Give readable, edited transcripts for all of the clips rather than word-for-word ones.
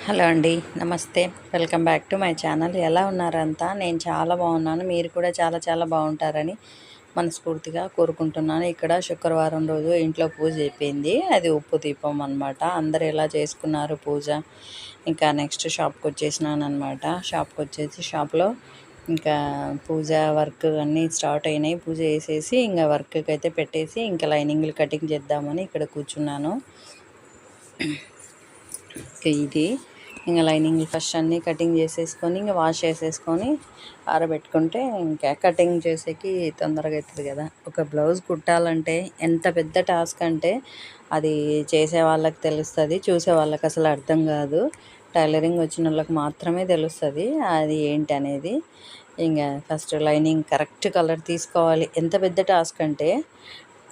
Hello అండి, నమస్తే. Welcome back to my channel. ఎలా ఉన్నారంతా? నేను చాలా బాగున్నాను. మీరు కూడా చాలా చాలా బాగుంటారని మనస్ఫూర్తిగా కోరుకుంటున్నాను. ఇక్కడ శుక్రవారం రోజు ఇంట్లో పూజ అయిపోయింది. అది ఉప్పు దీపం అనమాట. అందరు ఎలా చేసుకున్నారు పూజ. ఇంకా నెక్స్ట్ షాప్కి వచ్చేసినాను అనమాట. షాప్కి వచ్చేసి షాప్లో ఇంకా పూజ వర్క్ అన్నీ స్టార్ట్ అయినాయి. పూజ చేసేసి ఇంకా వర్క్కి అయితే పెట్టేసి ఇంకా లైనింగ్లు కటింగ్ చేద్దామని ఇక్కడ కూర్చున్నాను. ఇది ఇంకా లైనింగ్ ఫస్ట్ అన్నీ కటింగ్ చేసేసుకొని ఇంకా వాష్ చేసేసుకొని ఆరబెట్టుకుంటే ఇంకా కటింగ్ చేసేకి తొందరగా అవుతుంది కదా. ఒక బ్లౌజ్ కుట్టాలంటే ఎంత పెద్ద టాస్క్ అంటే అది చేసే వాళ్ళకి తెలుస్తుంది, చూసే వాళ్ళకి అసలు అర్థం కాదు. టైలరింగ్ వచ్చిన వాళ్ళకి మాత్రమే తెలుస్తుంది అది ఏంటి అనేది. ఇంకా ఫస్ట్ లైనింగ్ కరెక్ట్ కలర్ తీసుకోవాలి. ఎంత పెద్ద టాస్క్ అంటే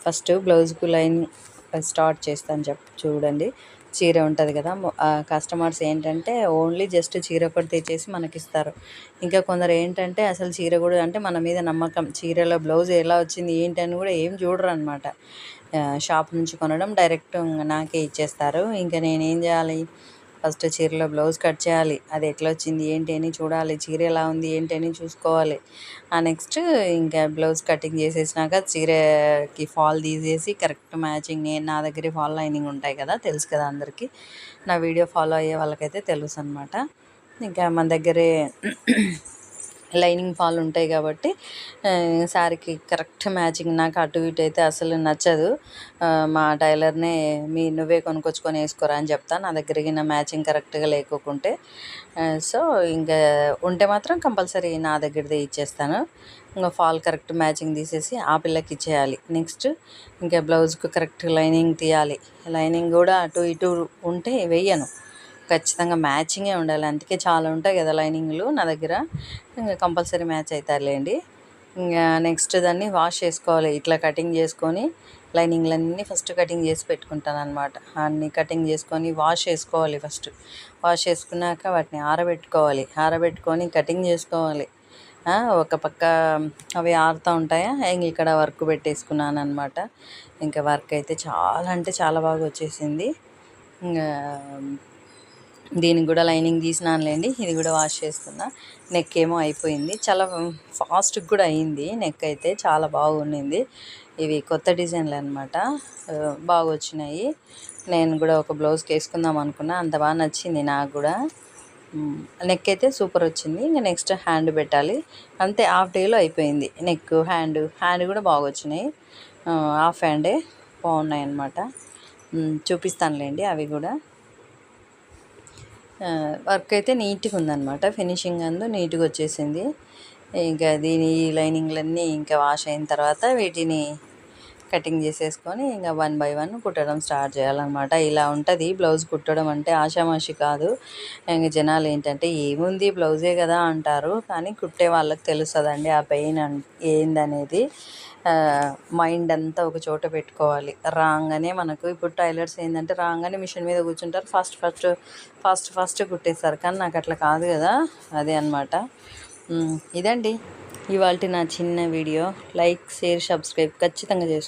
ఫస్ట్ బ్లౌజ్కు లైనింగ్ స్టార్ట్ చేస్తాను చూడండి. చీర ఉంటుంది కదా, కస్టమర్స్ ఏంటంటే ఓన్లీ జస్ట్ చీర ఒకటి తెచ్చేసి మనకిస్తారు. ఇంకా కొందరు ఏంటంటే అసలు చీర కూడా అంటే మన మీద నమ్మకం, చీరలో బ్లౌజ్ ఎలా వచ్చింది ఏంటి అని కూడా ఏం చూడరు అనమాట. షాప్ నుంచి కొనడం డైరెక్ట్ నాకే ఇచ్చేస్తారు. ఇంకా నేనేం చేయాలి, ఫస్ట్ చీరలో బ్లౌజ్ కట్ చేయాలి, అది ఎట్లా వచ్చింది ఏంటి అని చూడాలి, చీర ఎలా ఉంది ఏంటి అని చూసుకోవాలి. నెక్స్ట్ ఇంకా బ్లౌజ్ కటింగ్ చేసేసినాక చీరకి ఫాల్ తీసేసి కరెక్ట్ మ్యాచింగ్, నా దగ్గర ఫాల్ లైనింగ్ ఉంటాయి కదా, తెలుసు కదా అందరికీ. నా వీడియో ఫాలో అయ్యే వాళ్ళకైతే తెలుసు అనమాట. ఇంకా మన దగ్గరే లైనింగ్ ఫాల్ ఉంటాయి కాబట్టి శారీకి కరెక్ట్ మ్యాచింగ్. నాకు అటు ఇటు అయితే అసలు నచ్చదు. మా టైలర్నే నువ్వే కొనుక్కొచ్చుకొని వేసుకోరా అని చెప్తాను, నా దగ్గరికి నా మ్యాచింగ్ కరెక్ట్గా లేకోకుంటే. సో ఇంకా ఉంటే మాత్రం కంపల్సరీ నా దగ్గరదే ఇచ్చేస్తాను. ఇంకా ఫాల్ కరెక్ట్ మ్యాచింగ్ తీసేసి ఆ పిల్లకి ఇచ్చేయాలి. నెక్స్ట్ ఇంకా బ్లౌజ్కు కరెక్ట్ లైనింగ్ తీయాలి. లైనింగ్ కూడా అటు ఇటు ఉంటే వెయ్యను, ఖచ్చితంగా మ్యాచింగే ఉండాలి. అందుకే చాలా ఉంటాయి కదా లైనింగ్లు నా దగ్గర, ఇంకా కంపల్సరీ మ్యాచ్ అవుతారులేండి. ఇంకా నెక్స్ట్ దాన్ని వాష్ చేసుకోవాలి. ఇట్లా కటింగ్ చేసుకొని లైనింగ్లన్నీ ఫస్ట్ కటింగ్ చేసి పెట్టుకుంటాను అనమాట. అన్నీ కటింగ్ చేసుకొని వాష్ చేసుకోవాలి. ఫస్ట్ వాష్ చేసుకున్నాక వాటిని ఆరబెట్టుకోవాలి. ఆరబెట్టుకొని కటింగ్ చేసుకోవాలి. ఒక పక్క అవి ఆరుతూ ఉంటాయా, ఇంక ఇక్కడ వర్క్ పెట్టేసుకున్నాను అనమాట. ఇంకా వర్క్ అయితే చాలా అంటే చాలా బాగా వచ్చేసింది. ఇంకా దీనికి కూడా లైనింగ్ తీసినానులేండి. ఇది కూడా వాష్ చేస్తున్నా. నెక్ ఏమో అయిపోయింది, చాలా ఫాస్ట్గా కూడా అయింది. నెక్ అయితే చాలా బాగుండింది. ఇవి కొత్త డిజైన్లు అనమాట, బాగా వచ్చినాయి. నేను కూడా ఒక బ్లౌజ్కి వేసుకుందాం అనుకున్నా, అంత బాగా నచ్చింది నాకు కూడా. నెక్ అయితే సూపర్ వచ్చింది. ఇంకా నెక్స్ట్ హ్యాండ్ పెట్టాలి, అంతే. హాఫ్ డేలో అయిపోయింది నెక్. హ్యాండ్ కూడా బాగా వచ్చినాయి, హాఫ్ హ్యాండే బాగున్నాయి అన్నమాట. చూపిస్తానులేండి అవి కూడా. వర్క్ అయితే నీట్గా ఉందన్నమాట, ఫినిషింగ్ నీట్గా వచ్చేసింది. ఇంకా దీని లైనింగ్లన్నీ ఇంకా వాష్ అయిన తర్వాత వీటిని కటింగ్ చేసేసుకొని ఇంకా 1 బై 1 కుట్టడం స్టార్ట్ చేయాలన్నమాట. ఇలా ఉంటుంది బ్లౌజ్ కుట్టడం అంటే, ఆషామాషి కాదు. ఇంకా జనాలు ఏంటంటే ఏముంది బ్లౌజే కదా అంటారు, కానీ కుట్టే వాళ్ళకి తెలుస్తుందండి ఆ పెయిన్ ఏందనేది. మైండ్ అంతా ఒక చోట పెట్టుకోవాలి. రాగానే మనకు ఇప్పుడు టైలర్స్ ఏంటంటే రాగానే మిషన్ మీద కూర్చుంటారు, ఫాస్ట్ కుట్టేస్తారు. కానీ నాకు అట్లా కాదు కదా, అదే అనమాట. ఇదండి ఇవాల్టి నా చిన్న వీడియో. లైక్, షేర్, సబ్స్క్రైబ్ ఖచ్చితంగా చేసుకోండి.